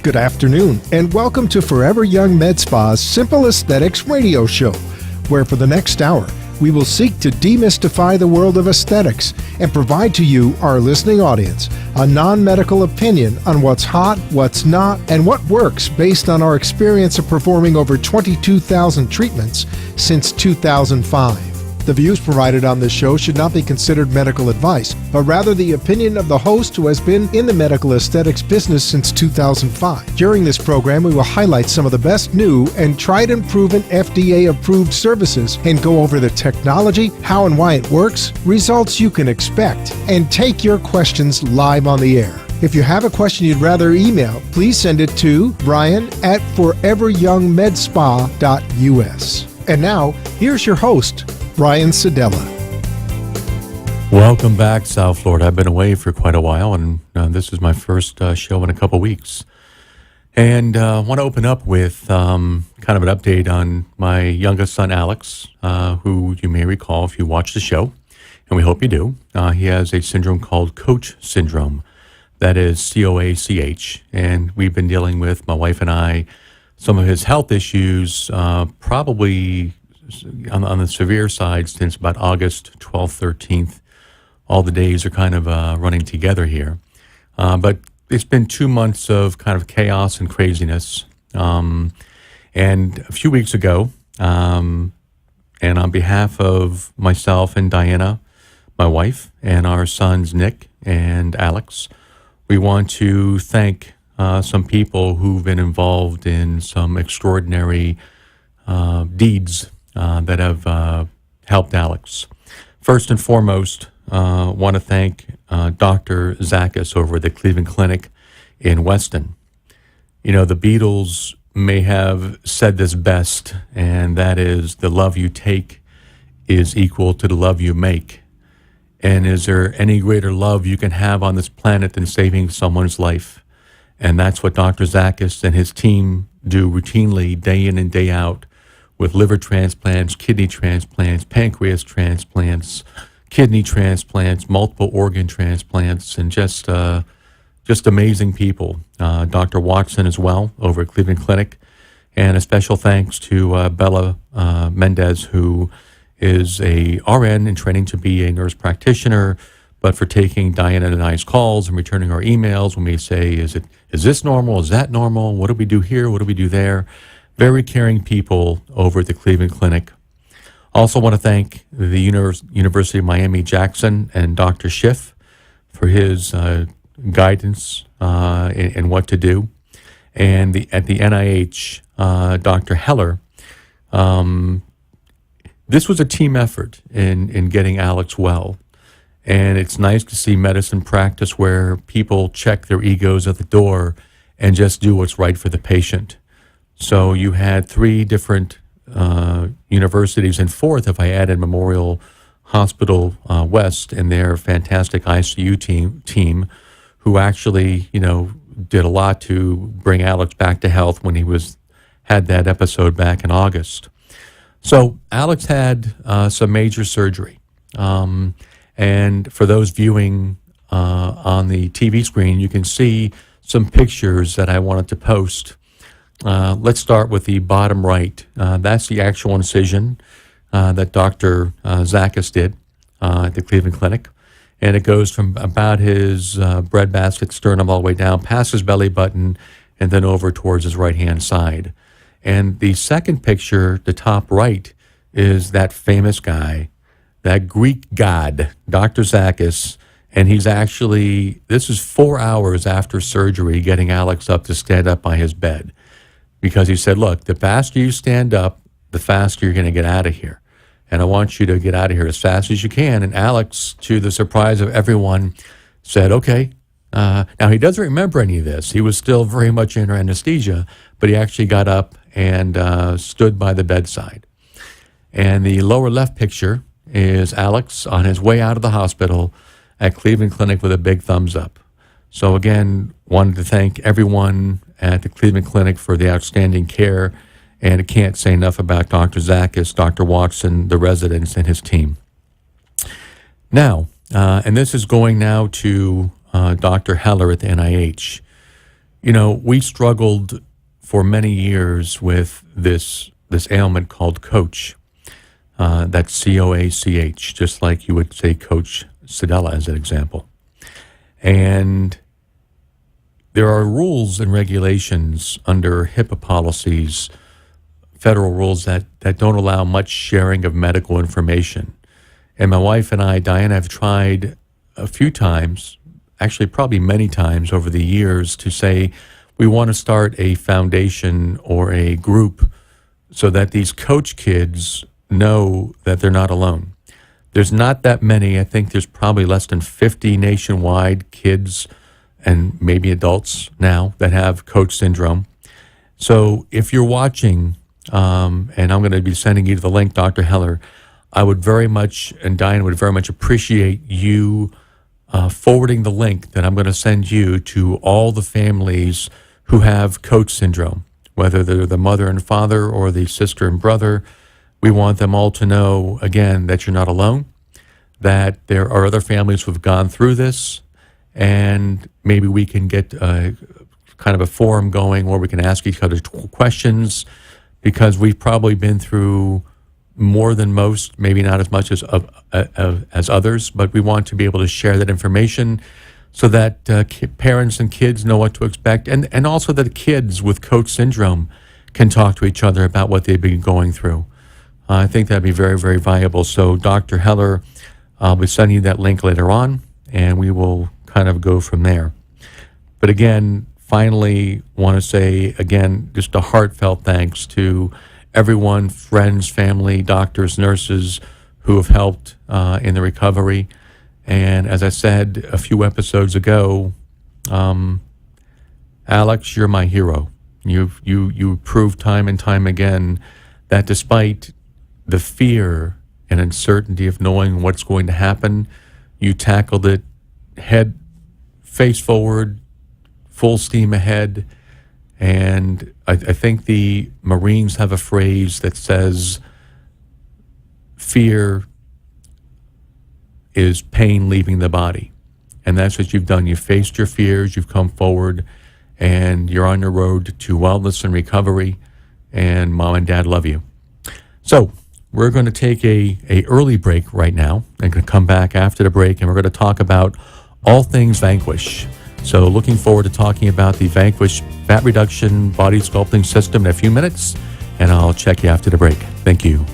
Good afternoon, and welcome to Forever Young Med Spa's Simple Aesthetics radio show, where for the next hour, we will seek to demystify the world of aesthetics and provide to you, our listening audience, a non-medical opinion on what's hot, what's not, and what works based on our experience of performing over 22,000 treatments since 2005. The views provided on this show should not be considered medical advice, but rather the opinion of the host who has been in the medical aesthetics business since 2005. During this program, we will highlight some of the best new and tried and proven FDA-approved services and go over the technology, how and why it works, results you can expect, and take your questions live on the air. If you have a question you'd rather email, please send it to brian@foreveryoungmedspa.us. And now, here's your host, Brian Sedella. Welcome back, South Florida. I've been away for quite a while, and this is my first show in a couple weeks. And I want to open up with kind of an update on my youngest son, Alex, who you may recall if you watch the show, and we hope you do. He has a syndrome called Coach syndrome. That is COACH. And we've been dealing with, my wife and I, some of his health issues, probably on the severe side since about August 12th, 13th. All the days are kind of running together here. But it's been 2 months of kind of chaos and craziness. And a few weeks ago, and on behalf of myself and Diana, my wife, and our sons Nick and Alex, we want to thank some people who've been involved in some extraordinary deeds that have helped Alex. First and foremost, want to thank Dr. Zakis over at the Cleveland Clinic in Weston. You know, the Beatles may have said this best, and that is, the love you take is equal to the love you make. And is there any greater love you can have on this planet than saving someone's life? And that's what Dr. Zakis and his team do routinely, day in and day out, with liver transplants, kidney transplants, pancreas transplants, kidney transplants, multiple organ transplants, and just amazing people. Dr. Watson as well over at Cleveland Clinic. And a special thanks to Bella Mendez, who is a RN in training to be a nurse practitioner, but for taking Diana and I's calls and returning our emails when we say, is this normal? Is that normal? What do we do here? What do we do there? Very caring people over at the Cleveland Clinic. Also want to thank the University of Miami-Jackson and Dr. Schiff for his guidance in what to do. And at the NIH, Dr. Heller. This was a team effort in getting Alex well. And it's nice to see medicine practice where people check their egos at the door and just do what's right for the patient. So you had 3 different universities, and 4th, if I added Memorial Hospital West and their fantastic ICU team, who actually, did a lot to bring Alex back to health when he had that episode back in August. So Alex had some major surgery, and for those viewing on the TV screen, you can see some pictures that I wanted to post. Let's start with the bottom right. That's the actual incision that Dr. Zakis did at the Cleveland Clinic. And it goes from about his breadbasket sternum all the way down past his belly button and then over towards his right-hand side. And the second picture, the top right, is that famous guy, that Greek god, Dr. Zakis. And he's actually, this is 4 hours after surgery, getting Alex up to stand up by his bed. Because he said, look, the faster you stand up, the faster you're going to get out of here. And I want you to get out of here as fast as you can. And Alex, to the surprise of everyone, said, okay. Now, he doesn't remember any of this. He was still very much under anesthesia, but he actually got up and stood by the bedside. And the lower left picture is Alex on his way out of the hospital at Cleveland Clinic with a big thumbs up. So again, wanted to thank everyone at the Cleveland Clinic for the outstanding care, and I can't say enough about Dr. Zakis, Dr. Watson, the residents, and his team. Now, and this is going now to Dr. Heller at the NIH. We struggled for many years with this ailment called Coach. That's COACH, just like you would say Coach Sedella as an example. And there are rules and regulations under HIPAA policies, federal rules that don't allow much sharing of medical information. And my wife and I, Diana, have tried a few times, actually probably many times over the years, to say we want to start a foundation or a group so that these Coach kids know that they're not alone. There's not that many. I think there's probably less than 50 nationwide kids and maybe adults now that have Coach syndrome. So if you're watching, and I'm going to be sending you the link, Dr. Heller, I would very much, and Diane would very much appreciate you forwarding the link that I'm going to send you to all the families who have Coach syndrome, whether they're the mother and father or the sister and brother. We want them all to know, again, that you're not alone, that there are other families who have gone through this, and maybe we can get kind of a forum going where we can ask each other questions, because we've probably been through more than most, maybe not as much as others, but we want to be able to share that information so that parents and kids know what to expect, and also that kids with Coach syndrome can talk to each other about what they've been going through. I think that'd be very, very valuable. So Dr. Heller, I'll be sending you that link later on, and we will kind of go from there. But again, finally, want to say, again, just a heartfelt thanks to everyone, friends, family, doctors, nurses who have helped in the recovery. And as I said a few episodes ago, Alex, you're my hero. You proved time and time again that despite the fear and uncertainty of knowing what's going to happen, you tackled it head, face forward, full steam ahead. And I think the Marines have a phrase that says, fear is pain leaving the body. And that's what you've done. You've faced your fears, you've come forward, and you're on your road to wellness and recovery, and Mom and Dad love you. So we're going to take a early break right now and going to come back after the break, and we're going to talk about all things Vanquish. So looking forward to talking about the Vanquish fat reduction body sculpting system in a few minutes, and I'll check you after the break. Thank you.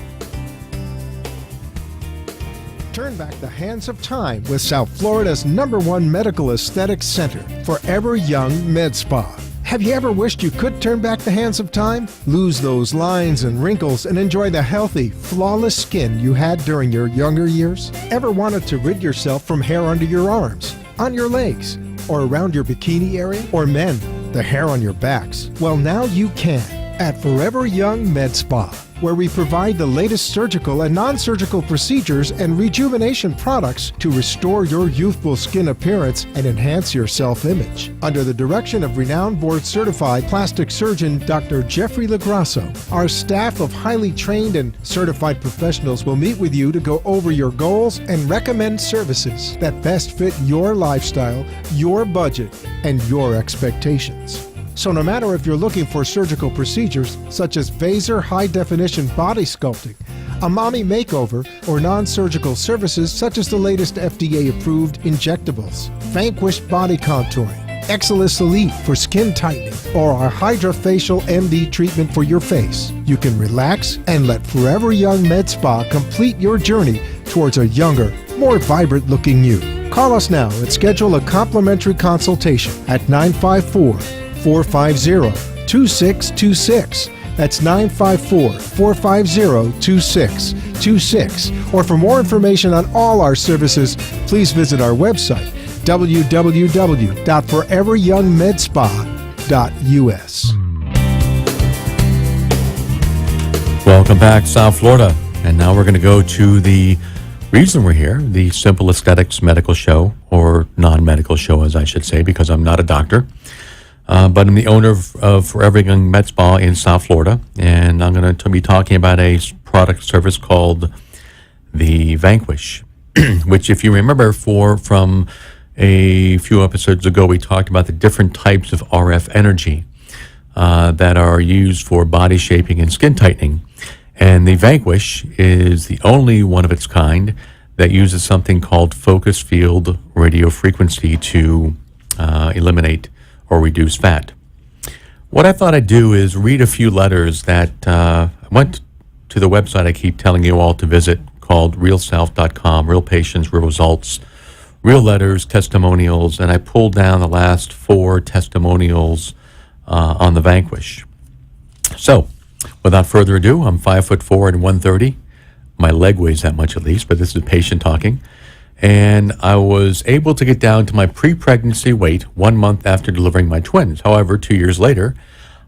Turn back the hands of time with South Florida's #1 medical aesthetics center, Forever Young Med Spa. Have you ever wished you could turn back the hands of time? Lose those lines and wrinkles and enjoy the healthy, flawless skin you had during your younger years? Ever wanted to rid yourself from hair under your arms, on your legs, or around your bikini area? Or men, the hair on your backs? Well, now you can at Forever Young Med Spa, where we provide the latest surgical and non-surgical procedures and rejuvenation products to restore your youthful skin appearance and enhance your self-image. Under the direction of renowned board-certified plastic surgeon Dr. Jeffrey Lagrasso, our staff of highly trained and certified professionals will meet with you to go over your goals and recommend services that best fit your lifestyle, your budget, and your expectations. So no matter if you're looking for surgical procedures such as Vaser high-definition body sculpting, a mommy makeover, or non-surgical services such as the latest FDA-approved injectables, Vanquish body contouring, Exilis Elite for skin tightening, or our Hydrafacial MD treatment for your face, you can relax and let Forever Young Med Spa complete your journey towards a younger, more vibrant-looking you. Call us now and schedule a complimentary consultation at 954-450-2626. That's 954-450-2626. Or for more information on all our services, please visit our website, www.foreveryoungmedspa.us. Welcome back, South Florida. And now we're going to go to the reason we're here, the Simple Aesthetics Medical Show, or non-medical show, as I should say, because I'm not a doctor. But I'm the owner of Forever Young Med Spa in South Florida, and I'm going to be talking about a product service called the Vanquish, which, if you remember, from A few episodes ago, we talked about the different types of RF energy that are used for body shaping and skin tightening. And the Vanquish is the only one of its kind that uses something called focus field radio frequency to eliminate or reduce fat. What I thought I'd do is read a few letters that I went to the website I keep telling you all to visit called realself.com, Real Patients, Real Results, Real Letters, Testimonials, and I pulled down the last 4 testimonials on the Vanquish. So, without further ado, I'm 5'4" and 130. My leg weighs that much at least, but this is a patient talking. And I was able to get down to my pre-pregnancy weight 1 month after delivering my twins. However, 2 years later,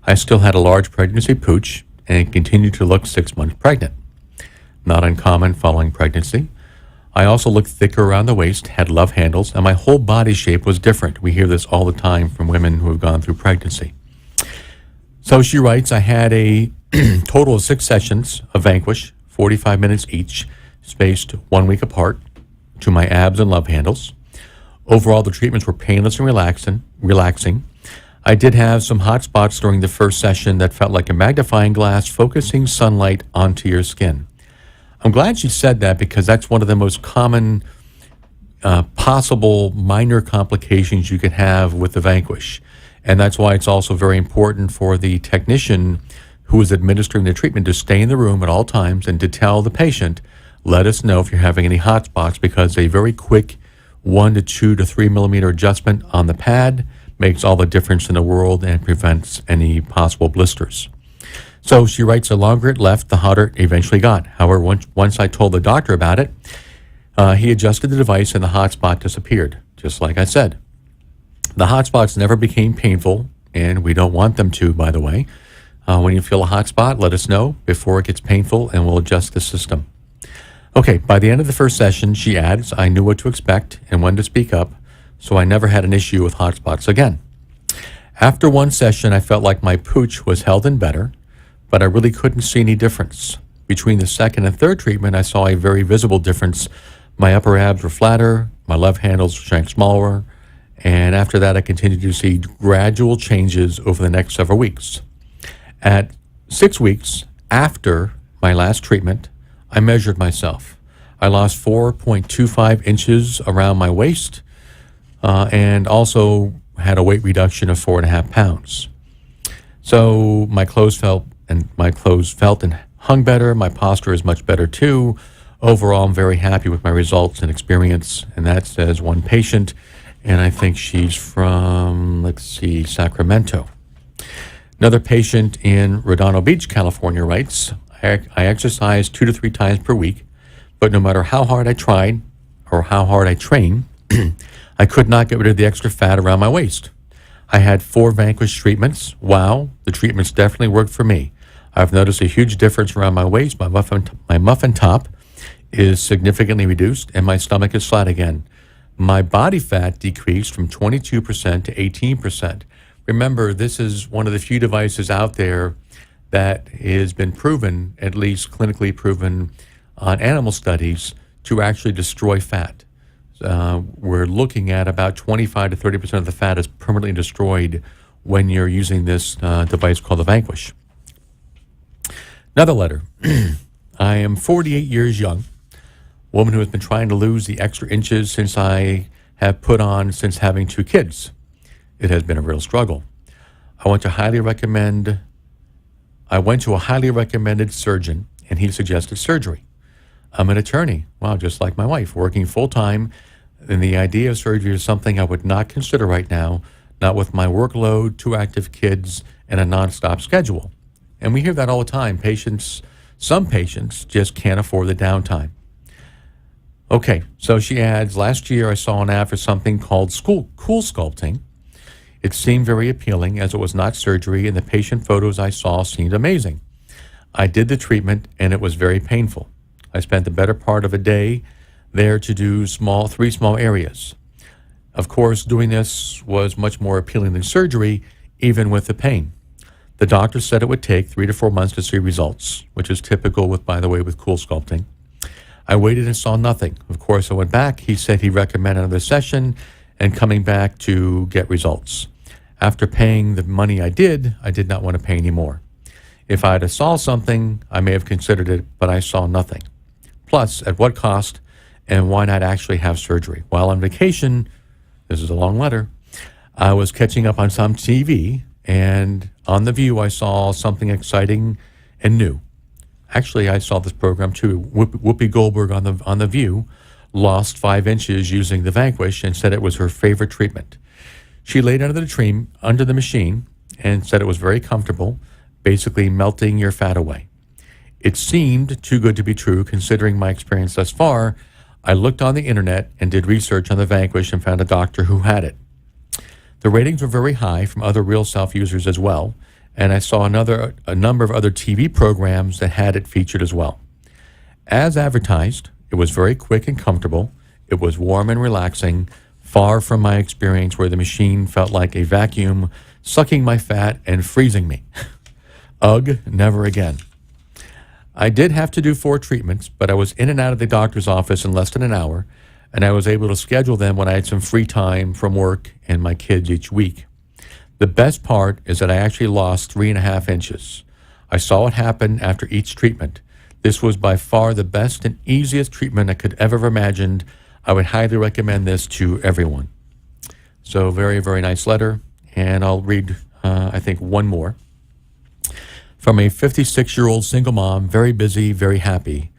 I still had a large pregnancy pooch and continued to look 6 months pregnant. Not uncommon following pregnancy. I also looked thicker around the waist, had love handles, and my whole body shape was different. We hear this all the time from women who have gone through pregnancy. So she writes, I had a total of 6 sessions of Vanquish, 45 minutes each, spaced 1 week apart, to my abs and love handles. Overall, the treatments were painless and relaxing. I did have some hot spots during the first session that felt like a magnifying glass focusing sunlight onto your skin. I'm glad she said that because that's one of the most common possible minor complications you could have with the Vanquish. And that's why it's also very important for the technician who is administering the treatment to stay in the room at all times and to tell the patient, let us know if you're having any hot spots, because a very quick 1 to 2 to 3 millimeter adjustment on the pad makes all the difference in the world and prevents any possible blisters. So she writes, the longer it left, the hotter it eventually got. However, once I told the doctor about it, he adjusted the device and the hot spot disappeared, just like I said. The hot spots never became painful, and we don't want them to, by the way. When you feel a hot spot, let us know before it gets painful, and we'll adjust the system. Okay, by the end of the first session, she adds, I knew what to expect and when to speak up, so I never had an issue with hot spots again. After one session, I felt like my pooch was held in better, but I really couldn't see any difference. Between the second and third treatment, I saw a very visible difference. My upper abs were flatter, my love handles shrank smaller, and after that, I continued to see gradual changes over the next several weeks. At 6 weeks after my last treatment, I measured myself. I lost 4.25 inches around my waist and also had a weight reduction of 4.5 pounds. So my clothes felt and hung better. My posture is much better too. Overall, I'm very happy with my results and experience, and that says one patient, and I think she's from, Sacramento. Another patient in Redondo Beach, California writes, I exercise 2 to 3 times per week, but no matter how hard I tried or how hard I train, I could not get rid of the extra fat around my waist. I had 4 Vanquish treatments. Wow, the treatments definitely worked for me. I've noticed a huge difference around my waist. My muffin top is significantly reduced, and my stomach is flat again. My body fat decreased from 22% to 18%. Remember, this is one of the few devices out there that has been proven, at least clinically proven on animal studies, to actually destroy fat. We're looking at about 25 to 30% of the fat is permanently destroyed when you're using this device called the Vanquish. Another letter. I am 48 years young, woman who has been trying to lose the extra inches since I have put on since having 2 kids. It has been a real struggle. I went to a highly recommended surgeon, and he suggested surgery. I'm an attorney, just like my wife, working full-time, and the idea of surgery is something I would not consider right now, not with my workload, 2 active kids, and a nonstop schedule. And we hear that all the time. Some patients just can't afford the downtime. Okay, so she adds, last year I saw an ad for something called Cool Sculpting. It seemed very appealing as it was not surgery, and the patient photos I saw seemed amazing. I did the treatment, and it was very painful. I spent the better part of a day there to do 3 small areas. Of course, doing this was much more appealing than surgery, even with the pain. The doctor said it would take 3 to 4 months to see results, which is typical with Cool Sculpting. I waited and saw nothing. Of course, I went back. He said he recommended another session, and coming back to get results. After paying the money I did not want to pay any more. If I had saw something, I may have considered it, but I saw nothing. Plus, at what cost, and why not actually have surgery? While on vacation, this is a long letter, I was catching up on some TV, and on The View, I saw something exciting and new. Actually, I saw this program too. Whoopi Goldberg on the View lost 5 inches using the Vanquish and said it was her favorite treatment. She laid under the machine and said it was very comfortable, basically melting your fat away. It seemed too good to be true considering my experience thus far. I looked on the internet and did research on the Vanquish and found a doctor who had it. The ratings were very high from other Real Self users as well, and I saw a number of other TV programs that had it featured as well. As advertised, it was very quick and comfortable. It was warm and relaxing, far from my experience where the machine felt like a vacuum, sucking my fat and freezing me. Ugh, never again. I did have to do 4 treatments, but I was in and out of the doctor's office in less than an hour, and I was able to schedule them when I had some free time from work and my kids each week. The best part is that I actually lost 3.5 inches. I saw it happen after each treatment. This was by far the best and easiest treatment I could ever have imagined. I would highly recommend this to everyone. So very, very nice letter. And I'll read, I think, one more. From a 56-year-old single mom, very busy, very happy.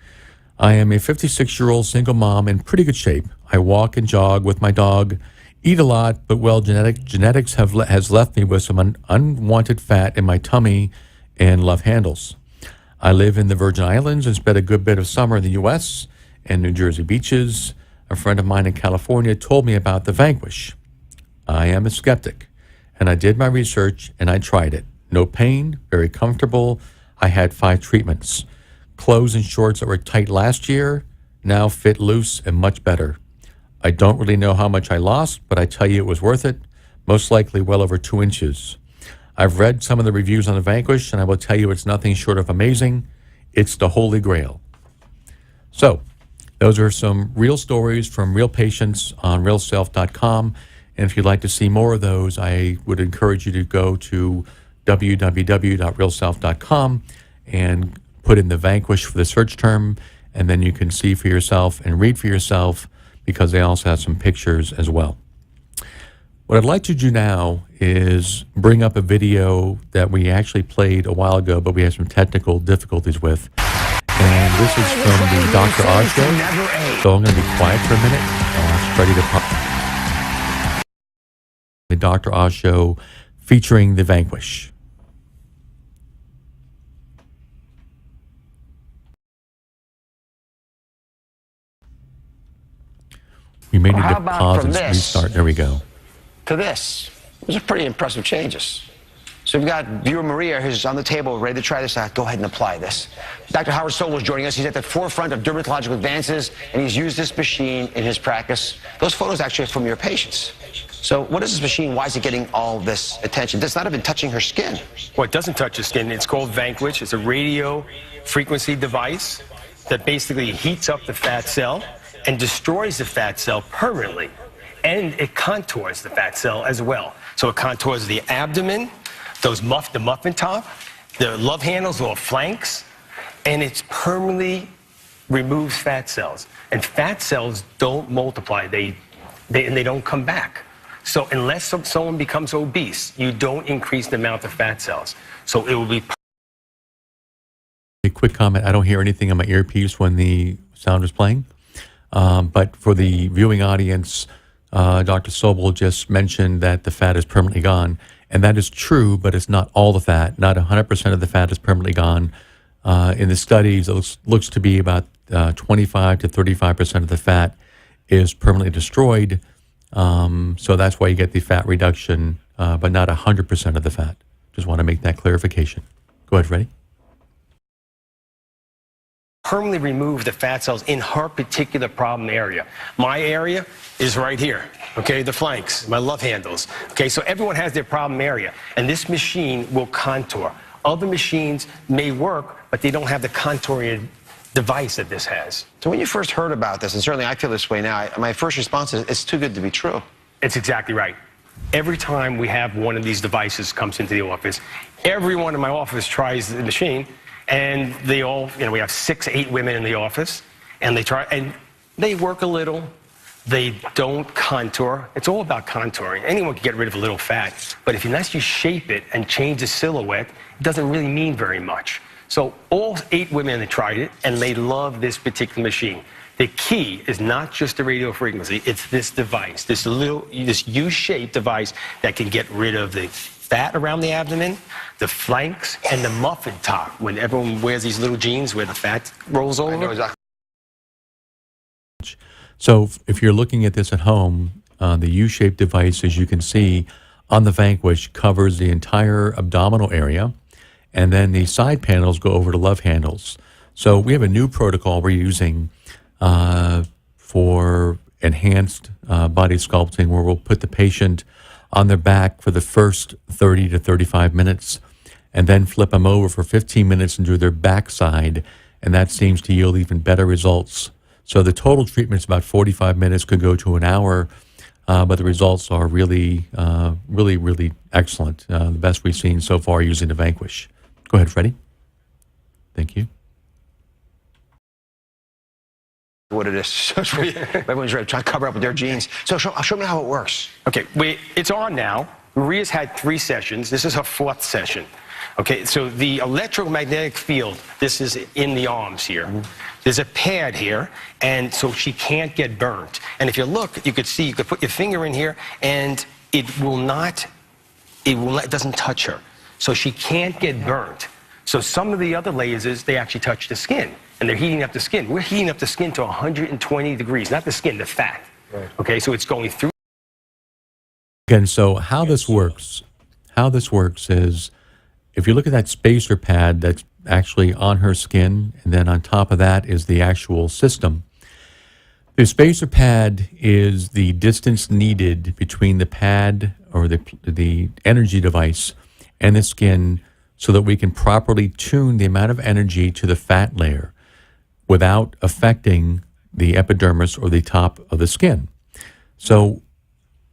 I am a 56-year-old single mom in pretty good shape. I walk and jog with my dog, eat a lot, but well, genetics has left me with some unwanted fat in my tummy and love handles. I live in the Virgin Islands and spent a good bit of summer in the U.S. and New Jersey beaches. A friend of mine in California told me about the Vanquish. I am a skeptic, and I did my research and I tried it. No pain, very comfortable. I had 5 treatments. Clothes and shorts that were tight last year now fit loose and much better. I don't really know how much I lost, but I tell you it was worth it. Most likely well over 2 inches. I've read some of the reviews on the Vanquish, and I will tell you it's nothing short of amazing. It's the Holy Grail. So, those are some real stories from real patients on realself.com. And if you'd like to see more of those, I would encourage you to go to www.realself.com and put in the Vanquish for the search term, and then you can see for yourself and read for yourself, because they also have some pictures as well. What I'd like to do now is bring up a video that we actually played a while ago, but we had some technical difficulties with. And this is from the Dr. Oz show. So I'm going to be quiet for a minute. Ready to pop. The Dr. Oz show featuring the Vanquish. We may need to pause and restart. There we go. To this. Those are pretty impressive changes. So we've got viewer Maria who's on the table ready to try this out. Go ahead and apply this. Dr. Howard Sobel is joining us. He's at the forefront of dermatological advances, and he's used this machine in his practice. Those photos actually are from your patients. So what is this machine? Why is it getting all this attention? It's not even touching her skin. Well, it doesn't touch the skin. It's called Vanquish. It's a radio frequency device that basically heats up the fat cell and destroys the fat cell permanently. And it contours the fat cell as well. So it contours the abdomen, the muffin top, the love handles, or flanks, and it permanently removes fat cells. And fat cells don't multiply, and they don't come back. So unless someone becomes obese, you don't increase the amount of fat cells. So it will be. A quick comment, I don't hear anything on my earpiece when the sound is playing. But for the viewing audience, Dr. Sobel just mentioned that the fat is permanently gone. And that is true, but it's not all the fat. Not 100% of the fat is permanently gone. In the studies, it looks to be about 25 to 35% of the fat is permanently destroyed. So that's why you get the fat reduction, but not 100% of the fat. Just want to make that clarification. Go ahead, Freddie. Permanently remove the fat cells in her particular problem area. My area is right here, okay, the flanks, my love handles. Okay, so everyone has their problem area, and this machine will contour. Other machines may work, but they don't have the contouring device that this has. So when you first heard about this, and certainly I feel this way now, my first response is, it's too good to be true. It's exactly right. Every time we have one of these devices comes into the office, everyone in my office tries the machine, and they all, we have 6, 8 women in the office, and they try, and they work a little. They don't contour. It's all about contouring. Anyone can get rid of a little fat, but unless you shape it and change the silhouette, it doesn't really mean very much. So all 8 women that tried it, and they love this particular machine. The key is not just the radio frequency, it's this device, this U-shaped device that can get rid of the fat around the abdomen, the flanks, and the muffin top. When everyone wears these little jeans where the fat rolls over. I know exactly. So if you're looking at this at home, the U-shaped device, as you can see on the Vanquish, covers the entire abdominal area, and then the side panels go over to love handles. So we have a new protocol we're using for enhanced body sculpting, where we'll put the patient on their back for the first 30 to 35 minutes and then flip them over for 15 minutes and do their backside, and that seems to yield even better results. So the total treatment is about 45 minutes, could go to an hour, but the results are really, really excellent. The best we've seen so far using the Vanquish. Go ahead, Freddie. Thank you. What it is. Everyone's trying to cover up with their jeans. So show me how it works. Okay, it's on now. Maria's had 3 sessions. This is her 4th session. Okay, so the electromagnetic field, this is in the arms here. There's a pad here, and so she can't get burnt. And if you look, you could see, you could put your finger in here, and it doesn't touch her. So she can't get burnt. So some of the other lasers, they actually touch the skin, and they're heating up the skin. We're heating up the skin to 120 degrees, not the skin, the fat. Right. Okay, so it's going through. Again, so how this works is, if you look at that spacer pad that's actually on her skin, and then on top of that is the actual system. The spacer pad is the distance needed between the pad or the energy device and the skin, so that we can properly tune the amount of energy to the fat layer without affecting the epidermis or the top of the skin. So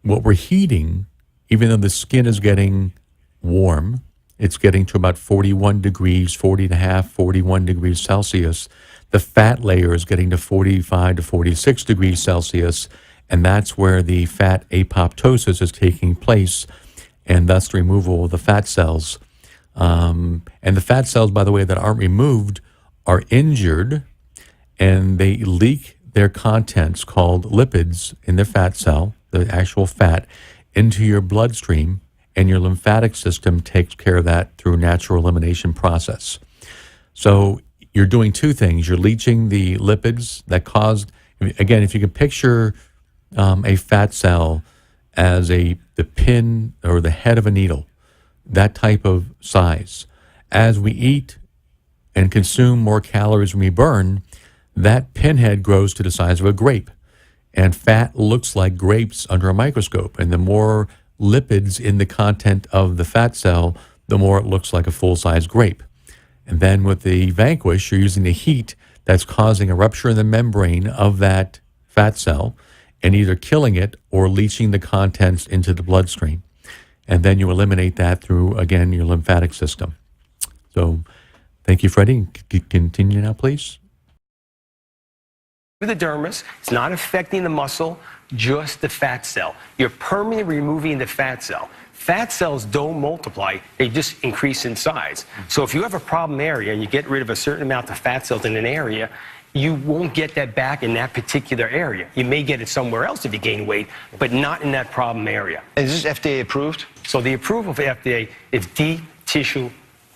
what we're heating, even though the skin is getting warm, it's getting to about 41 degrees, 40.5, 41 degrees Celsius. The fat layer is getting to 45 to 46 degrees Celsius, and that's where the fat apoptosis is taking place, and thus the removal of the fat cells. And the fat cells, by the way, that aren't removed are injured, and they leak their contents, called lipids, in the fat cell, the actual fat, into your bloodstream, and your lymphatic system takes care of that through a natural elimination process. So you're doing 2 things. You're leaching the lipids that caused, again, if you can picture a fat cell as the pin or the head of a needle, that type of size. As we eat and consume more calories than we burn, that pinhead grows to the size of a grape. And fat looks like grapes under a microscope. And the more lipids in the content of the fat cell, the more it looks like a full-size grape. And then with the Vanquish, you're using the heat that's causing a rupture in the membrane of that fat cell and either killing it or leaching the contents into the bloodstream. And then you eliminate that through, again, your lymphatic system. So thank you, Freddie. Continue now, please. The dermis, it's not affecting the muscle, just the fat cell. You're permanently removing the fat cell. Fat cells don't multiply, they just increase in size. So if you have a problem area and you get rid of a certain amount of fat cells in an area, you won't get that back in that particular area. You may get it somewhere else if you gain weight, but not in that problem area. Is this FDA approved? So the approval for FDA is deep tissue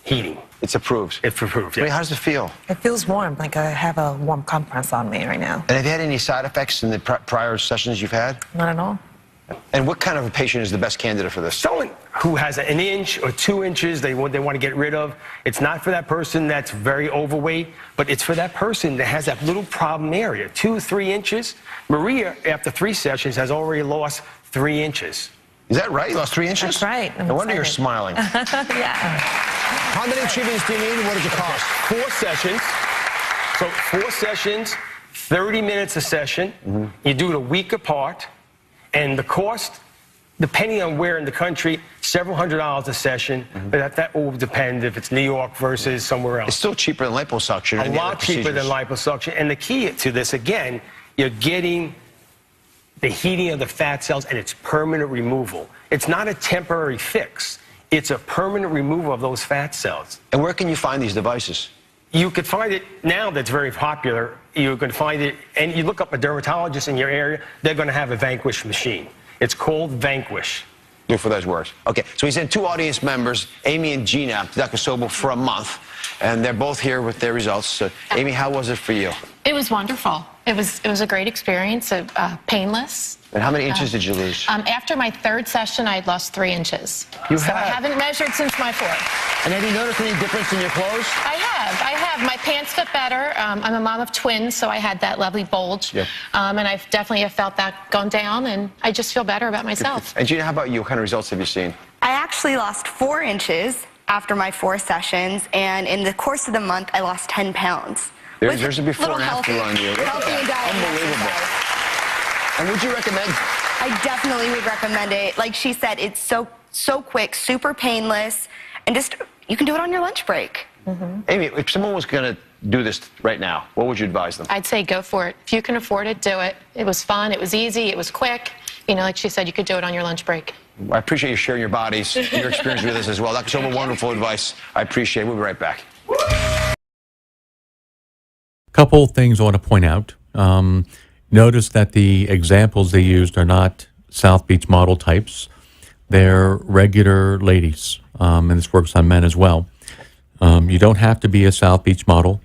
heating. It's approved. It's approved, I mean, yeah. how does it feel? It feels warm, like I have a warm compress on me right now. And have you had any side effects in the prior sessions you've had? Not at all. And what kind of a patient is the best candidate for this? Someone who has 1 inch or 2 inches they want to get rid of. It's not for that person that's very overweight, but it's for that person that has that little problem area, 2, 3 inches. Maria, after 3 sessions, has already lost 3 inches. Is that right? You lost 3 inches? That's right. I'm No wonder you're excited. smiling. Yeah. How many treatments do you need, and what does it cost? 4 sessions. So 4 sessions, 30 minutes a session. You do it a week apart. And the cost depending on where in the country, several $100s a session, but that will depend if it's New York versus somewhere else. It's still cheaper than liposuction. A lot cheaper than liposuction. And the key to this, again, you're getting the heating of the fat cells and it's permanent removal. It's not a temporary fix. It's a permanent removal of those fat cells. And where can you find these devices? You could find it now that's very popular. You can find it, and you look up a dermatologist in your area, they're going to have a Vanquish machine. It's called Vanquish. Look for those words. Okay, so he sent 2 audience members, Amy and Gina, to Dr. Sobel for a month, and they're both here with their results. So, Amy, how was it for you? It was wonderful. It was a great experience, painless. And how many inches did you lose? After my 3rd session, I had lost 3 inches. I haven't measured since my 4th. And have you noticed any difference in your clothes? I have. My pants fit better. I'm a mom of twins, so I had that lovely bulge. Yeah. And I've definitely have felt that gone down, and I just feel better about myself. And Gina, how about you? What kind of results have you seen? I actually lost 4 inches after my 4 sessions, and in the course of the month, I lost 10 pounds. There's a before and after on you. Healthy and diet. Unbelievable. And would you recommend? I definitely would recommend it. Like she said, it's so quick, super painless, and just you can do it on your lunch break. Amy, if someone was going to do this right now, what would you advise them? I'd say go for it. If you can afford it, do it. It was fun. It was easy. It was quick. You know, like she said, you could do it on your lunch break. I appreciate you sharing your bodies, your experience with us as well. Dr. Sobel, wonderful advice. I appreciate it. We'll be right back. Couple things I want to point out. Notice that the examples they used are not South Beach model types. They're regular ladies, and this works on men as well. You don't have to be a South Beach model,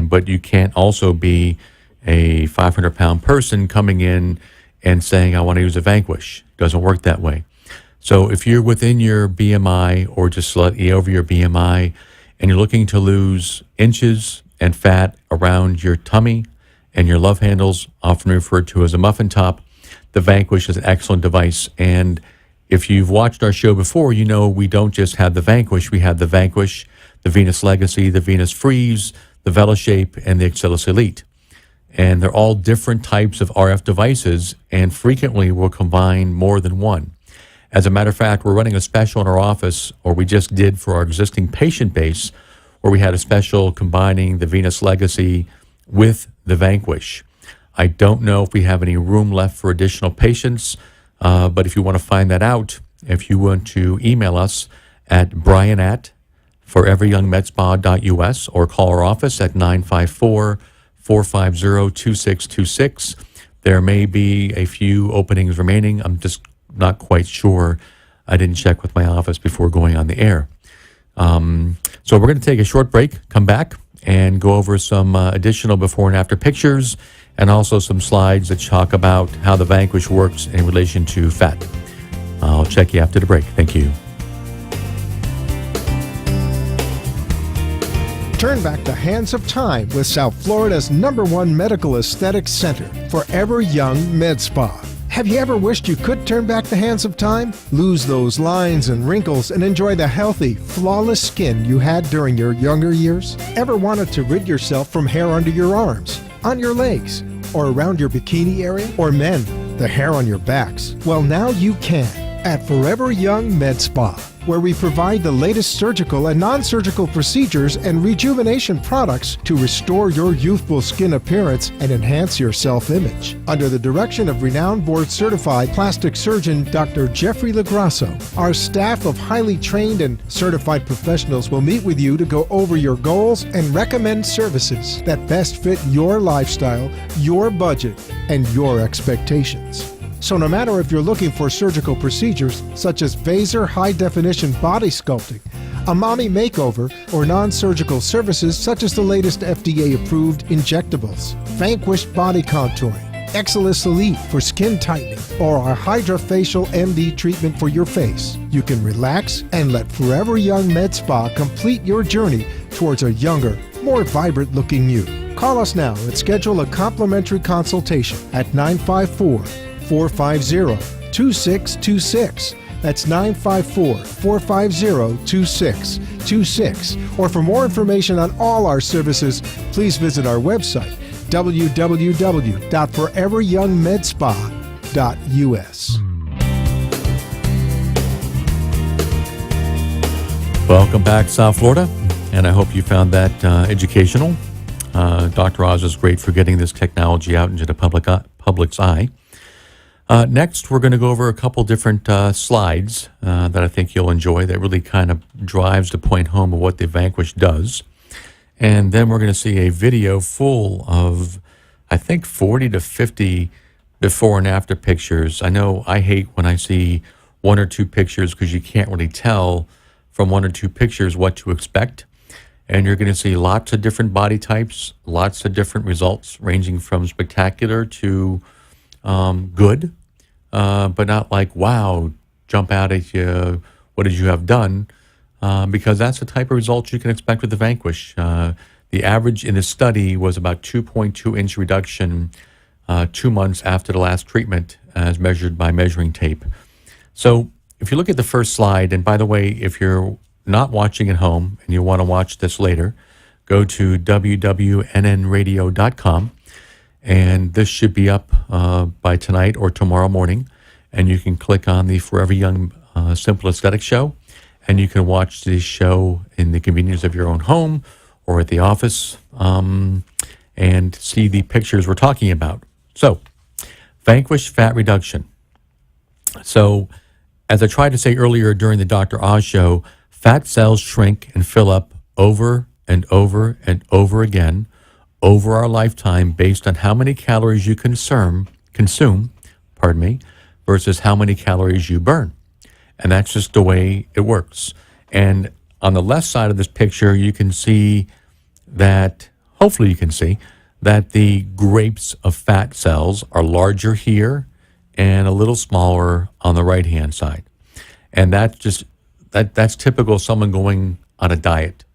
but you can't also be a 500-pound person coming in and saying, I want to use a Vanquish. Doesn't work that way. So if you're within your BMI or just slightly over your BMI and you're looking to lose inches and fat around your tummy and your love handles, often referred to as a muffin top, the Vanquish is an excellent device. And if you've watched our show before, you know we don't just have the Vanquish. We have the Vanquish, the Venus Legacy, the Venus Freeze, the VeloShape, and the Exilis Elite. And they're all different types of RF devices, and frequently will combine more than one. As a matter of fact, we're running a special in our office, or we just did for our existing patient base, where we had a special combining the Venus Legacy with the Vanquish. I don't know if we have any room left for additional patients, but if you want to find that out, if you want to email us at brian@foreveryoungmedspa.us or call our office at 954-450-2626. There may be a few openings remaining. I'm just not quite sure. I didn't check with my office before going on the air. So we're going to take a short break, come back, and go over some additional before and after pictures, and also some slides that talk about how the Vanquish works in relation to fat. I'll check you after the break. Thank you. Turn back to Hands of Time with South Florida's #1 medical aesthetics center, Forever Young Med Spa. Have you ever wished you could turn back the hands of time? Lose those lines and wrinkles and enjoy the healthy, flawless skin you had during your younger years? Ever wanted to rid yourself from hair under your arms, on your legs, or around your bikini area? Or men, the hair on your backs? Well, now you can at Forever Young Med Spa, where we provide the latest surgical and non-surgical procedures and rejuvenation products to restore your youthful skin appearance and enhance your self-image. Under the direction of renowned board-certified plastic surgeon Dr. Jeffrey Lagrasso, our staff of highly trained and certified professionals will meet with you to go over your goals and recommend services that best fit your lifestyle, your budget, and your expectations. So no matter if you're looking for surgical procedures such as Vaser high-definition body sculpting, a mommy makeover, or non-surgical services such as the latest FDA-approved injectables, Vanquish body contouring, Exilis Elite for skin tightening, or our Hydrafacial MD treatment for your face, you can relax and let Forever Young Med Spa complete your journey towards a younger, more vibrant-looking you. Call us now and schedule a complimentary consultation at 954-450-2626. That's 954-450-2626. Or for more information on all our services, please visit our website, www.foreveryoungmedspa.us. Welcome back, South Florida, and I hope you found that educational. Dr. Oz is great for getting this technology out into the public's eye. Next, we're going to go over a couple different slides that I think you'll enjoy that really kind of drives the point home of what the Vanquish does. And then we're going to see a video full of, I think, 40 to 50 before and after pictures. I know I hate when I see one or two pictures because you can't really tell from one or two pictures what to expect. And you're going to see lots of different body types, lots of different results, ranging from spectacular to good, but not like, wow, jump out at you, what did you have done? Because that's the type of results you can expect with the Vanquish. The average in the study was about 2.2-inch reduction 2 months after the last treatment, as measured by measuring tape. So if you look at the first slide, and by the way, if you're not watching at home and you want to watch this later, go to wwnnradio.com, and this should be up by tonight or tomorrow morning, and you can click on the Forever Young Simple Aesthetics show, and you can watch this show in the convenience of your own home or at the office, and see the pictures we're talking about. So, Vanquish fat reduction. So, as I tried to say earlier during the Dr. Oz show, fat cells shrink and fill up over and over and over again over our lifetime based on how many calories you consume, versus how many calories you burn. And that's just the way it works. And on the left side of this picture, you can see that, hopefully you can see, that the grapes of fat cells are larger here and a little smaller on the right-hand side. And that's typical of someone going on a diet.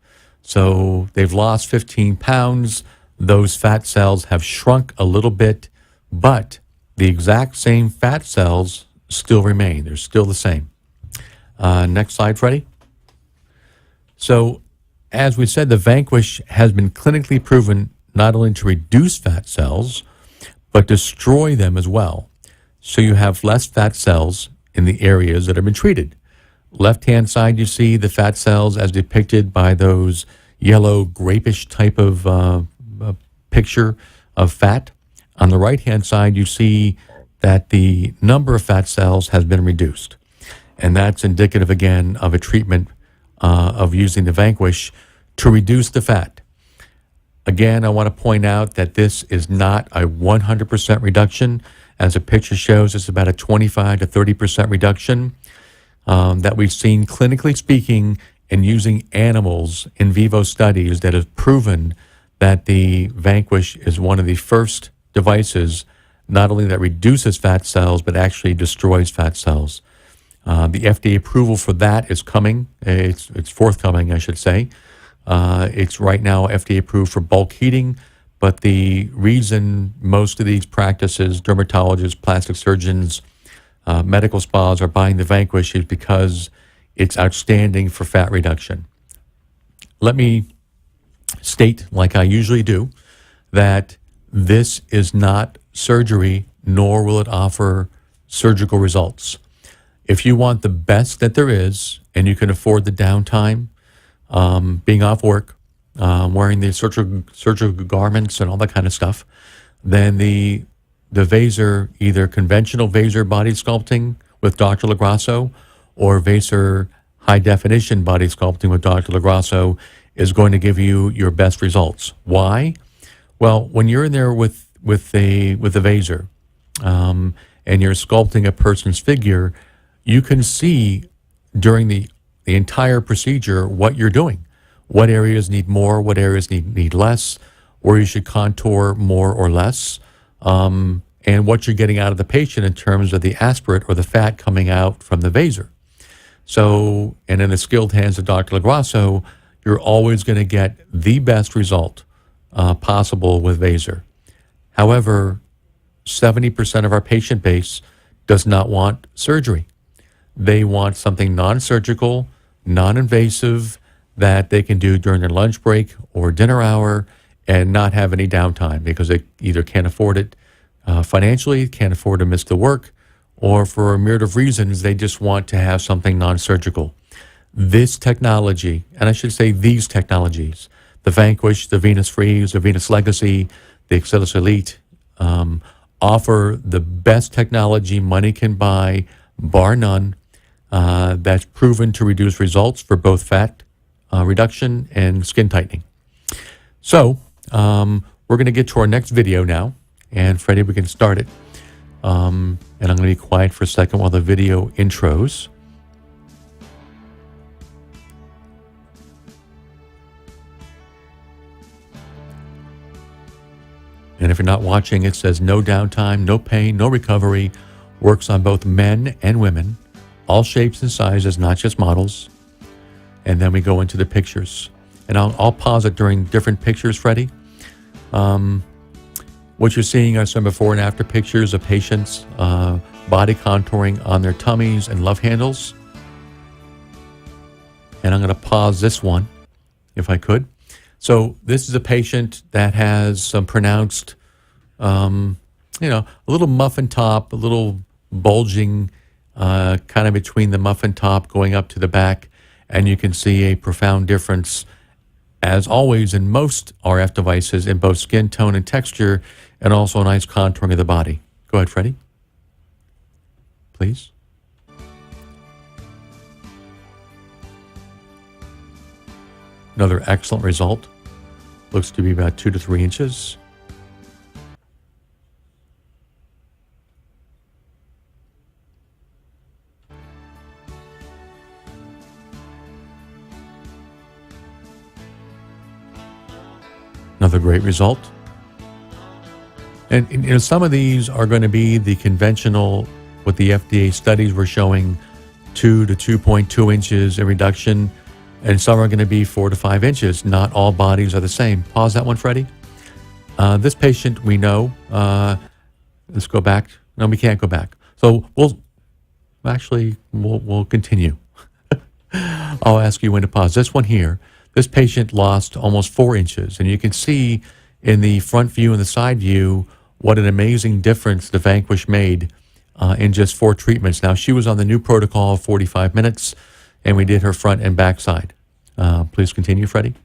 So they've lost 15 pounds. Those fat cells have shrunk a little bit, but the exact same fat cells still remain. They're still the same. Next slide, Freddie. So as we said, the Vanquish has been clinically proven not only to reduce fat cells, but destroy them as well. So you have less fat cells in the areas that have been treated. Left-hand side, you see the fat cells as depicted by those yellow grapish type of picture of fat. On the right-hand side, you see that the number of fat cells has been reduced. And that's indicative, again, of a treatment of using the Vanquish to reduce the fat. Again, I want to point out that this is not a 100% reduction. As the picture shows, it's about a 25 to 30% reduction that we've seen, clinically speaking, in using animals in vivo studies that have proven that the Vanquish is one of the first devices not only that reduces fat cells, but actually destroys fat cells. The FDA approval for that is coming. It's forthcoming, I should say. It's right now FDA approved for bulk heating, but the reason most of these practices, dermatologists, plastic surgeons, medical spas are buying the Vanquish is because it's outstanding for fat reduction. Let me state, like I usually do, that this is not surgery, nor will it offer surgical results. If you want the best that there is, and you can afford the downtime, being off work, wearing the surgical garments and all that kind of stuff, then the Vaser, either conventional Vaser body sculpting with Dr. LaGrasso or Vaser high definition body sculpting with Dr. LaGrasso is going to give you your best results. Why? Well, when you're in there with the Vaser and you're sculpting a person's figure, you can see during the entire procedure what you're doing, what areas need more, what areas need less, where you should contour more or less, and what you're getting out of the patient in terms of the aspirate or the fat coming out from the Vaser. So, and in the skilled hands of Dr. LaGrasso, you're always going to get the best result possible with Vaser. However, 70% of our patient base does not want surgery. They want something non-surgical, non-invasive, that they can do during their lunch break or dinner hour and not have any downtime because they either can't afford it financially, can't afford to miss the work, or for a myriad of reasons, they just want to have something non-surgical. this technology, and I should say these technologies, the Vanquish, the Venus Freeze, the Venus Legacy, the Excellis Elite, offer the best technology money can buy, bar none, that's proven to reduce results for both fat reduction and skin tightening. So we're going to get to our next video now, and Freddie, we can start it. And I'm going to be quiet for a second while the video intros. And if you're not watching, it says no downtime, no pain, no recovery. Works on both men and women, all shapes and sizes, not just models. And then we go into the pictures. And I'll pause it during different pictures, Freddie. What you're seeing are some before and after pictures of patients body contouring on their tummies and love handles. And I'm going to pause this one, if I could. So this is a patient that has some pronounced, a little muffin top, a little bulging, kind of between the muffin top going up to the back. And you can see a profound difference, as always in most RF devices, in both skin tone and texture, and also a nice contouring of the body. Go ahead, Freddie. Please. Another excellent result. Looks to be about 2 to 3 inches. Another great result. And some of these are going to be the conventional, what the FDA studies were showing, 2 to 2.2 inches in reduction, and some are going to be 4 to 5 inches. Not all bodies are the same. Pause that one, Freddie. This patient, we know. Let's go back. No, we can't go back. So we'll continue. I'll ask you when to pause. This one here. This patient lost almost 4 inches, and you can see in the front view and the side view what an amazing difference the Vanquish made in just 4 treatments. Now, she was on the new protocol of 45 minutes, and we did her front and back side. Please continue, Freddie.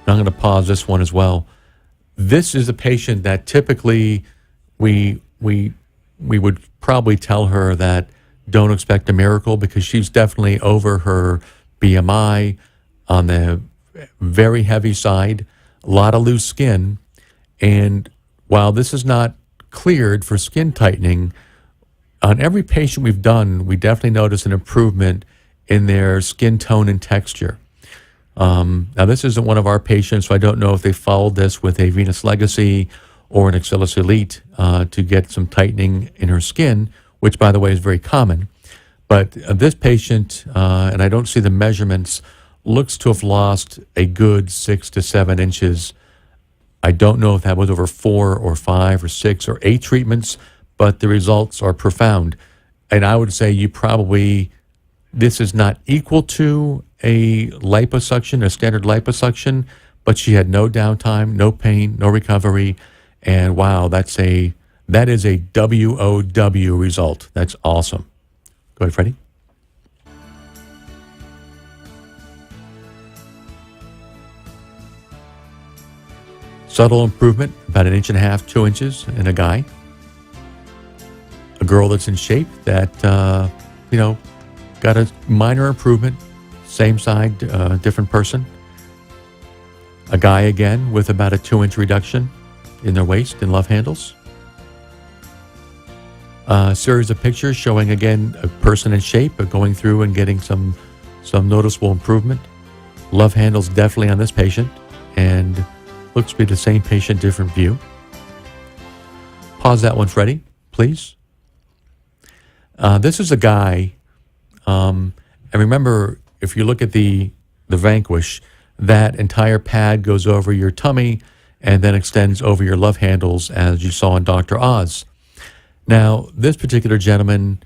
I'm going to pause this one as well. This is a patient that typically we would probably tell her that don't expect a miracle, because she's definitely over her BMI, on the very heavy side, a lot of loose skin. And while this is not cleared for skin tightening, on every patient we've done, we definitely notice an improvement in their skin tone and texture. Now, this isn't one of our patients, so I don't know if they followed this with a Venus Legacy or an Excellis Elite to get some tightening in her skin, which, by the way, is very common. But this patient, and I don't see the measurements, looks to have lost a good 6 to 7 inches. I don't know if that was over 4 or 5 or 6 or 8 treatments, but the results are profound. And I would say this is not equal to a liposuction, a standard liposuction, but she had no downtime, no pain, no recovery. And wow, that is a WOW result. That's awesome. Go ahead, Freddie. Subtle improvement, about 1.5 inches, 2 inches in a guy. A girl that's in shape that, got a minor improvement, same side, different person. A guy again with about a 2-inch reduction in their waist and love handles. A series of pictures showing again a person in shape, but going through and getting some noticeable improvement. Love handles definitely on this patient, and looks to be the same patient, different view. Pause that one, Freddie, please. This is a guy, and remember, if you look at the Vanquish, that entire pad goes over your tummy and then extends over your love handles, as you saw in Dr. Oz. Now, this particular gentleman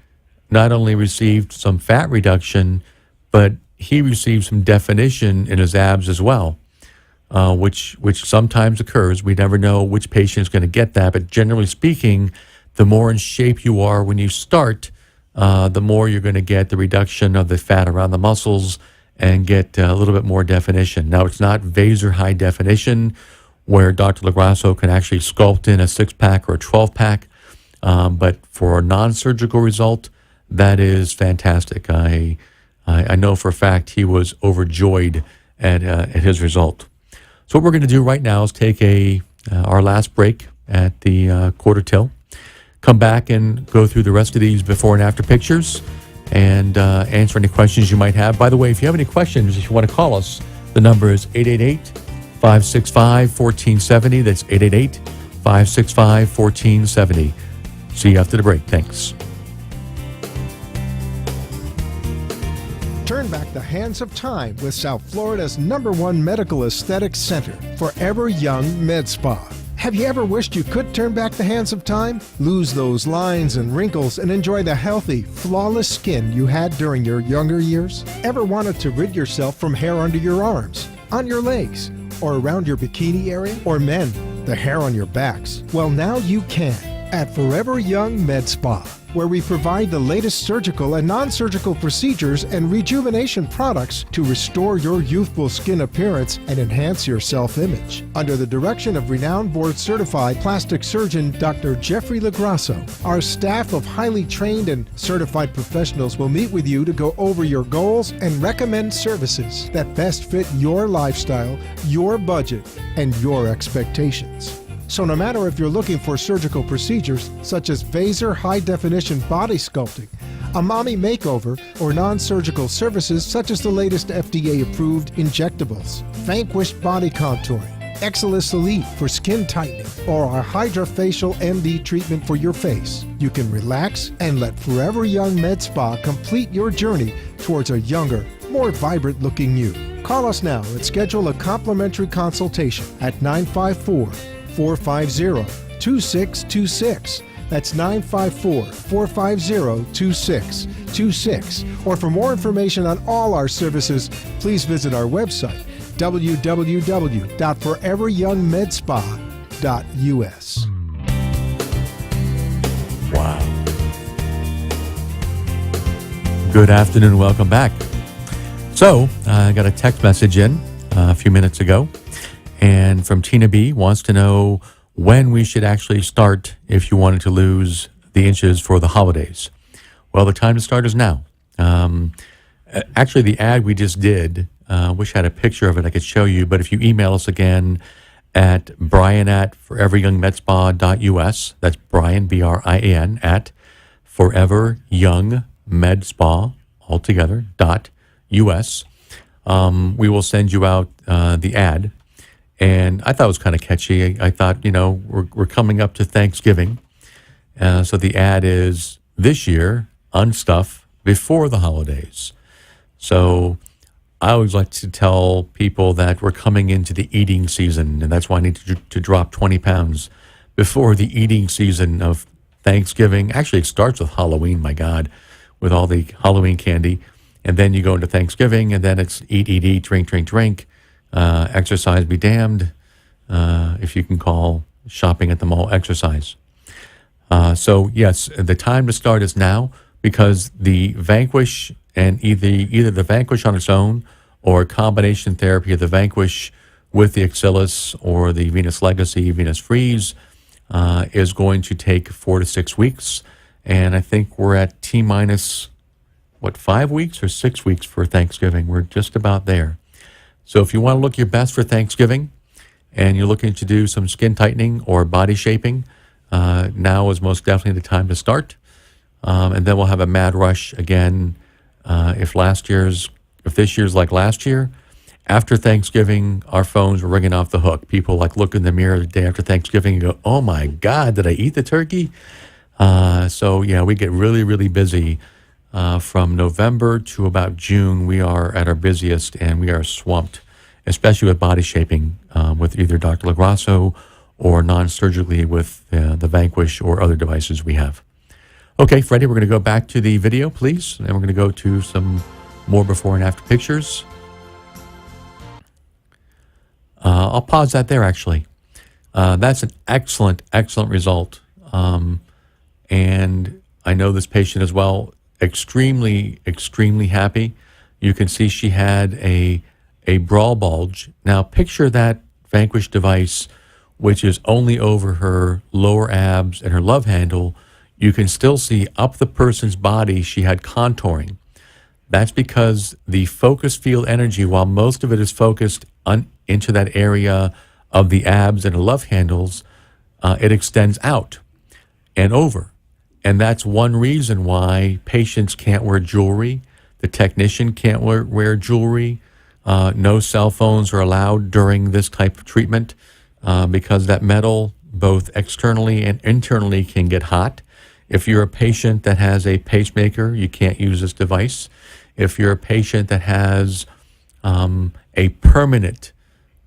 not only received some fat reduction, but he received some definition in his abs as well, which sometimes occurs. We never know which patient is going to get that, but generally speaking, the more in shape you are when you start, the more you're going to get the reduction of the fat around the muscles and get a little bit more definition. Now, it's not Vaser high definition where Dr. LaGrasso can actually sculpt in a 6-pack or a 12-pack, but for a non-surgical result, that is fantastic. I know for a fact he was overjoyed at his result. So what we're going to do right now is take our last break at the quarter till, come back and go through the rest of these before and after pictures and answer any questions you might have. By the way, if you have any questions, if you want to call us, the number is 888-565-1470. That's 888-565-1470. See you after the break. Thanks. Turn back the hands of time with South Florida's #1 medical aesthetics center, Forever Young Med Spa. Have you ever wished you could turn back the hands of time? Lose those lines and wrinkles and enjoy the healthy, flawless skin you had during your younger years? Ever wanted to rid yourself from hair under your arms, on your legs, or around your bikini area? Or men, the hair on your backs? Well, now you can at Forever Young Med Spa, where we provide the latest surgical and non-surgical procedures and rejuvenation products to restore your youthful skin appearance and enhance your self-image. Under the direction of renowned board-certified plastic surgeon Dr. Jeffrey LaGrasso, our staff of highly trained and certified professionals will meet with you to go over your goals and recommend services that best fit your lifestyle, your budget, and your expectations. So no matter if you're looking for surgical procedures such as Vaser high-definition body sculpting, a mommy makeover, or non-surgical services such as the latest FDA-approved injectables, Vanquish body contouring, Exilis Elite for skin tightening, or our Hydrafacial MD treatment for your face, you can relax and let Forever Young Med Spa complete your journey towards a younger, more vibrant-looking you. Call us now and schedule a complimentary consultation at 954-450-2626. That's 954-450-2626. Or for more information on all our services, please visit our website, www.foreveryoungmedspa.us. Wow. Good afternoon. Welcome back. So, I got a text message in a few minutes ago, and from Tina B. wants to know when we should actually start if you wanted to lose the inches for the holidays. Well, the time to start is now. Actually, the ad we just did, wish I had a picture of it I could show you, but if you email us again at brian@foreveryoungmedspa.us, that's Brian, B-R-I-A-N, at foreveryoungmedspa, altogether, .us. We will send you out the ad. And I thought it was kind of catchy. I thought, we're coming up to Thanksgiving. So the ad is this year, unstuff before the holidays. So I always like to tell people that we're coming into the eating season, and that's why I need to drop 20 pounds before the eating season of Thanksgiving. Actually, it starts with Halloween, my God, with all the Halloween candy. And then you go into Thanksgiving, and then it's eat, drink, drink. Exercise be damned, if you can call shopping at the mall exercise. So yes, the time to start is now, because the Vanquish and either the Vanquish on its own or a combination therapy of the Vanquish with the Exilis or the Venus Legacy, Venus Freeze, is going to take 4 to 6 weeks. And I think we're at T-minus 5 weeks or 6 weeks for Thanksgiving. We're just about there. So if you want to look your best for Thanksgiving and you're looking to do some skin tightening or body shaping, now is most definitely the time to start. And then we'll have a mad rush again. If this year's like last year, after Thanksgiving, our phones were ringing off the hook. People look in the mirror the day after Thanksgiving and go, "Oh my God, did I eat the turkey?" So yeah, we get really, really busy. From November to about June, we are at our busiest and we are swamped, especially with body shaping, with either Dr. LaGrasso or non-surgically with the Vanquish or other devices we have. Okay, Freddie, we're going to go back to the video, please, and we're going to go to some more before and after pictures. I'll pause that there, actually. That's an excellent, excellent result. and I know this patient as well, extremely, extremely happy. You can see she had a brawl bulge. Now picture that Vanquish device, which is only over her lower abs and her love handle. You can still see up the person's body she had contouring. That's because the focus field energy, while most of it is focused into that area of the abs and the love handles, it extends out and over. And that's one reason why patients can't wear jewelry. The technician can't wear jewelry. No cell phones are allowed during this type of treatment because that metal, both externally and internally, can get hot. If you're a patient that has a pacemaker, you can't use this device. If you're a patient that has a permanent,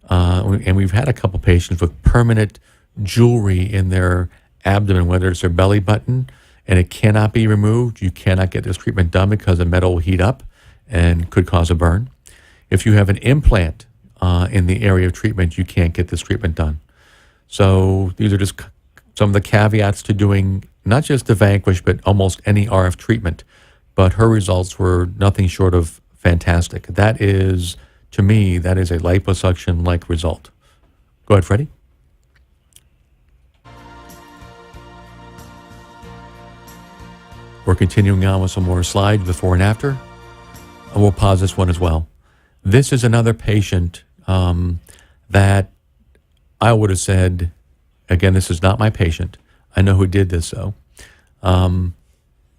and we've had a couple patients with permanent jewelry in their abdomen, whether it's their belly button, and it cannot be removed, you cannot get this treatment done because the metal will heat up and could cause a burn. If you have an implant in the area of treatment, you can't get this treatment done. So these are just some of the caveats to doing not just the Vanquish, but almost any RF treatment. But her results were nothing short of fantastic. That is, to me, that is a liposuction-like result. Go ahead, Freddie. We're continuing on with some more slides before and after. And we'll pause this one as well. This is another patient that I would have said, again, this is not my patient. I know who did this, though.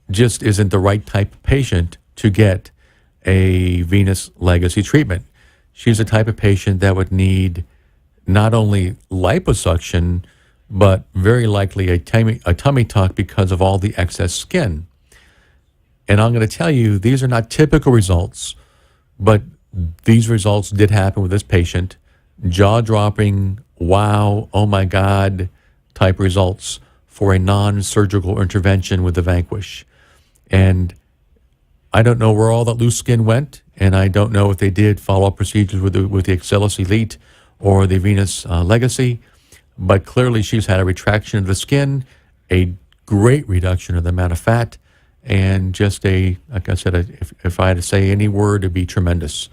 Just isn't the right type of patient to get a venous legacy treatment. She's the type of patient that would need not only liposuction, but very likely a tummy tuck because of all the excess skin. And I'm going to tell you, these are not typical results, but these results did happen with this patient. Jaw-dropping, wow, oh my God type results for a non-surgical intervention with the Vanquish. And I don't know where all that loose skin went, and I don't know if they did follow-up procedures with the Axillus Elite or the Venus Legacy, but clearly she's had a retraction of the skin, a great reduction of the amount of fat, and just like I said, if I had to say any word, it'd be tremendous.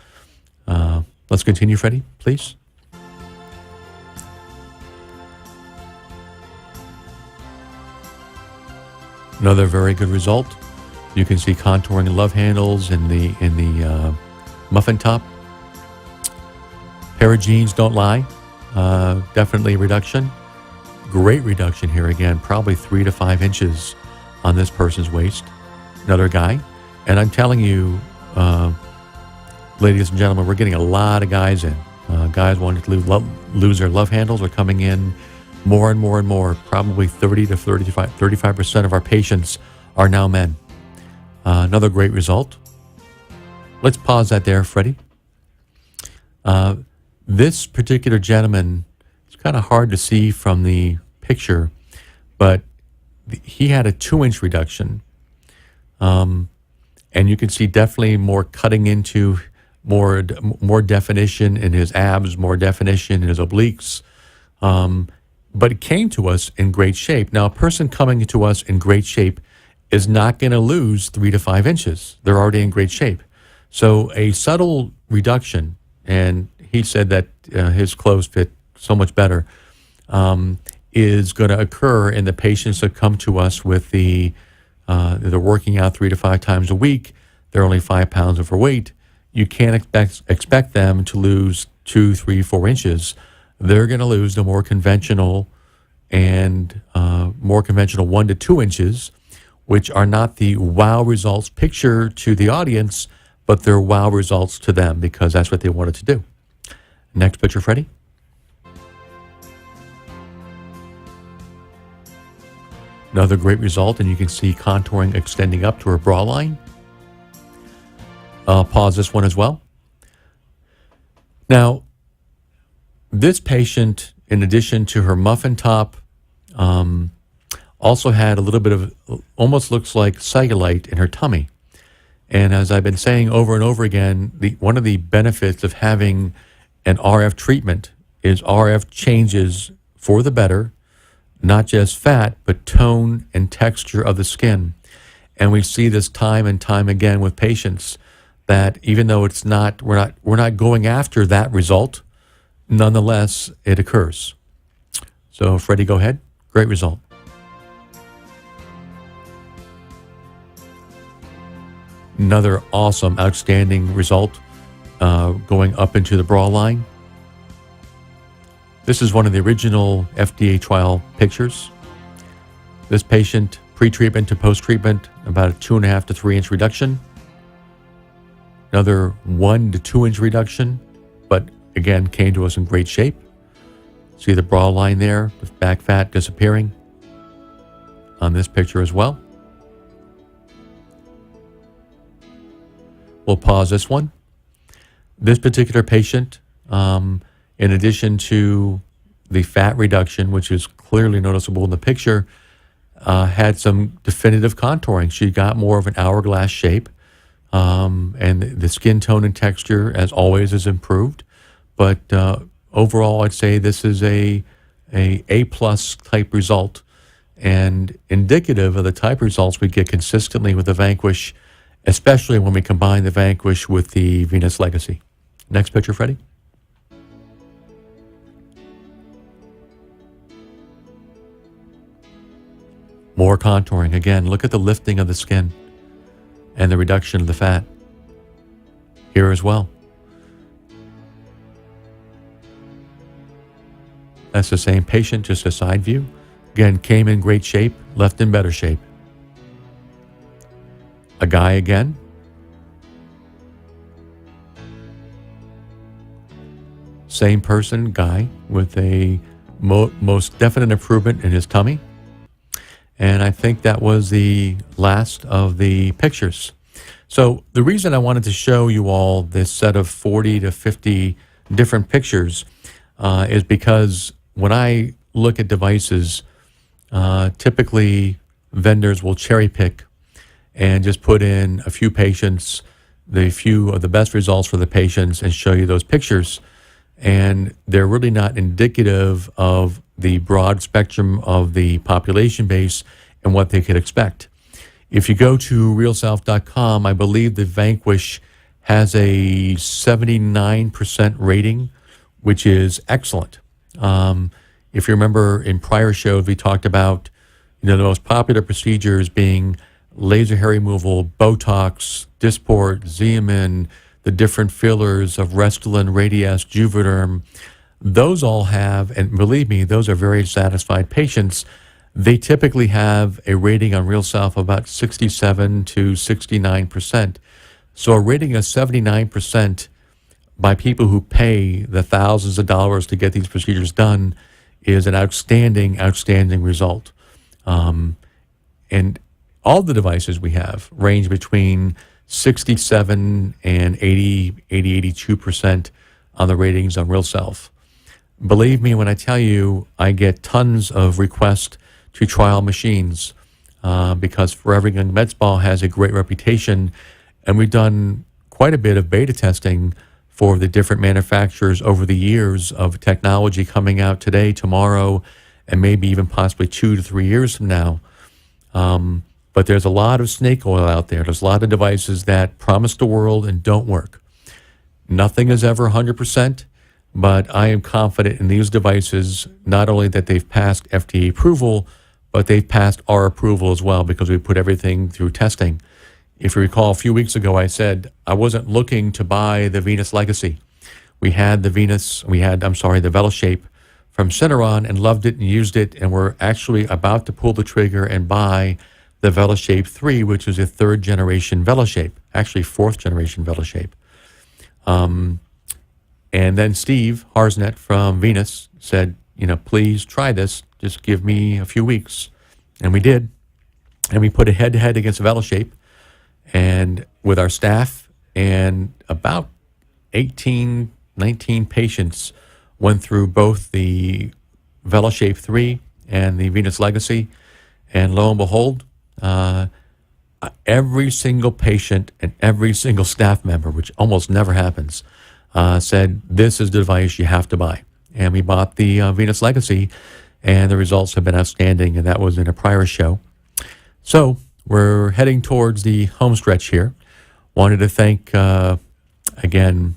Let's continue, Freddie, please. Another very good result. You can see contouring and love handles in the muffin top. Pair of jeans don't lie. Definitely a reduction. Great reduction here again, probably 3 to 5 inches on this person's waist. Another guy. And I'm telling you, ladies and gentlemen, we're getting a lot of guys in. Guys wanting to lose their love handles are coming in more and more and more. Probably 30 to 35% of our patients are now men. Another great result. Let's pause that there, Freddie. This particular gentleman, it's kind of hard to see from the picture, but he had a 2-inch reduction. And you can see definitely more cutting into, more definition in his abs, more definition in his obliques. But it came to us in great shape. Now, a person coming to us in great shape is not going to lose 3 to 5 inches. They're already in great shape. So a subtle reduction, and he said that his clothes fit so much better, is going to occur in the patients that come to us with they're working out 3 to 5 times a week. They're only 5 pounds overweight. You can't expect them to lose 2, 3, 4 inches. They're going to lose the more conventional 1 to 2 inches, which are not the wow results picture to the audience, but they're wow results to them because that's what they wanted to do. Next picture, Freddie. Another great result, and you can see contouring extending up to her bra line. I'll pause this one as well. Now, this patient, in addition to her muffin top, also had a little bit of, almost looks like cellulite in her tummy. And as I've been saying over and over again, one of the benefits of having an RF treatment is RF changes for the better not just fat, but tone and texture of the skin. And we see this time and time again with patients that even though it's not, we're not going after that result, nonetheless, it occurs. So, Freddie, go ahead. Great result. Another awesome, outstanding result going up into the bra line. This is one of the original FDA trial pictures. This patient, pre-treatment to post-treatment, about a 2.5 to 3 inch reduction. Another 1 to 2 inch reduction, but again, came to us in great shape. See the bra line there, the back fat disappearing on this picture as well. We'll pause this one. This particular patient, in addition to the fat reduction, which is clearly noticeable in the picture, had some definitive contouring. She got more of an hourglass shape, and the skin tone and texture, as always, is improved. But overall, I'd say this is a plus type result, and indicative of the type results we get consistently with the Vanquish, especially when we combine the Vanquish with the Venus Legacy. Next picture, Freddie. More contouring. Again, look at the lifting of the skin and the reduction of the fat here as well. That's the same patient, just a side view. Again, came in great shape, left in better shape. A guy again. Same person, guy, with a most definite improvement in his tummy. And I think that was the last of the pictures. So the reason I wanted to show you all this set of 40 to 50 different pictures is because when I look at devices, typically vendors will cherry pick and just put in a few patients, the few of the best results for the patients, and show you those pictures. And they're really not indicative of the broad spectrum of the population base and what they could expect. If you go to realself.com, I believe the Vanquish has a 79% rating, which is excellent. If you remember in prior shows, we talked about the most popular procedures being laser hair removal, Botox, Dysport, Xeomin, the different fillers of Restylane, Radiesse, Juvederm. Those all have, and believe me, those are very satisfied patients. They typically have a rating on Real Self of about 67 to 69%. So a rating of 79% by people who pay the thousands of dollars to get these procedures done is an outstanding, outstanding result. And all the devices we have range between 67 and 82% on the ratings on Real Self. Believe me when I tell you, I get tons of requests to trial machines because Forever Young Med Spa has a great reputation, and we've done quite a bit of beta testing for the different manufacturers over the years of technology coming out today, tomorrow, and maybe even possibly 2 to 3 years from now. But there's a lot of snake oil out there. There's a lot of devices that promise the world and don't work. Nothing is ever 100%, but I am confident in these devices, not only that they've passed FDA approval, but they've passed our approval as well because we put everything through testing. If you recall, a few weeks ago, I said I wasn't looking to buy the Venus Legacy. We had the the VeloShape from Syneron and loved it and used it, and we're actually about to pull the trigger and buy the VeloShape 3, which is a 3rd generation VeloShape, actually 4th generation VeloShape. And then Steve Harsnet from Venus said, please try this. Just give me a few weeks. And we did. And we put it head-to-head against VeloShape and with our staff, and about 18, 19 patients went through both the VeloShape 3 and the Venus Legacy. And lo and behold, every single patient and every single staff member, which almost never happens, said, this is the device you have to buy. And we bought the Venus Legacy, and the results have been outstanding, and that was in a prior show. So we're heading towards the home stretch here. Wanted to thank, again,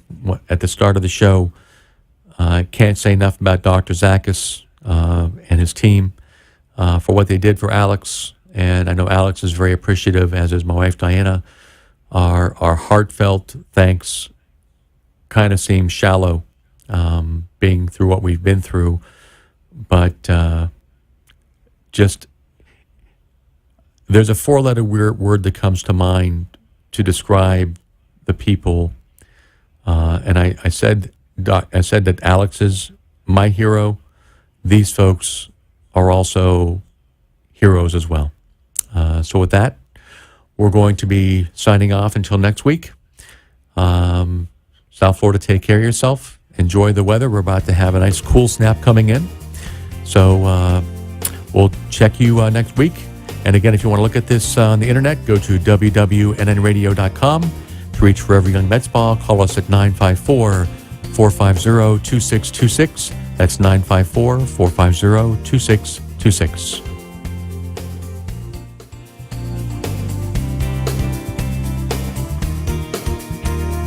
at the start of the show, I can't say enough about Dr. Zachis and his team for what they did for Alex. And I know Alex is very appreciative, as is my wife, Diana. Our heartfelt thanks kind of seems shallow, being through what we've been through. But just, there's a four-letter word that comes to mind to describe the people. And I said that Alex is my hero. These folks are also heroes as well. So with that, we're going to be signing off until next week. South Florida, take care of yourself. Enjoy the weather. We're about to have a nice cool snap coming in. So we'll check you next week. And again, if you want to look at this on the internet, go to wwnnradio.com. To reach Forever Young Med Spa, call us at 954-450-2626. That's 954-450-2626.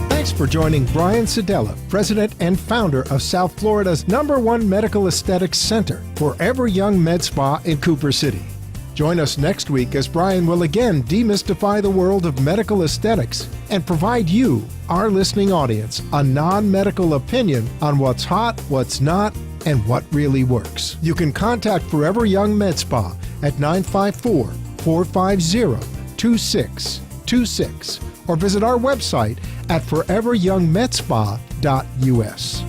Thanks for joining Brian Sedella, president and founder of South Florida's #1 medical aesthetics center, Forever Young Med Spa in Cooper City. Join us next week as Brian will again demystify the world of medical aesthetics and provide you, our listening audience, a non-medical opinion on what's hot, what's not, and what really works. You can contact Forever Young Med Spa at 954-450-2626 or visit our website at foreveryoungmedspa.us.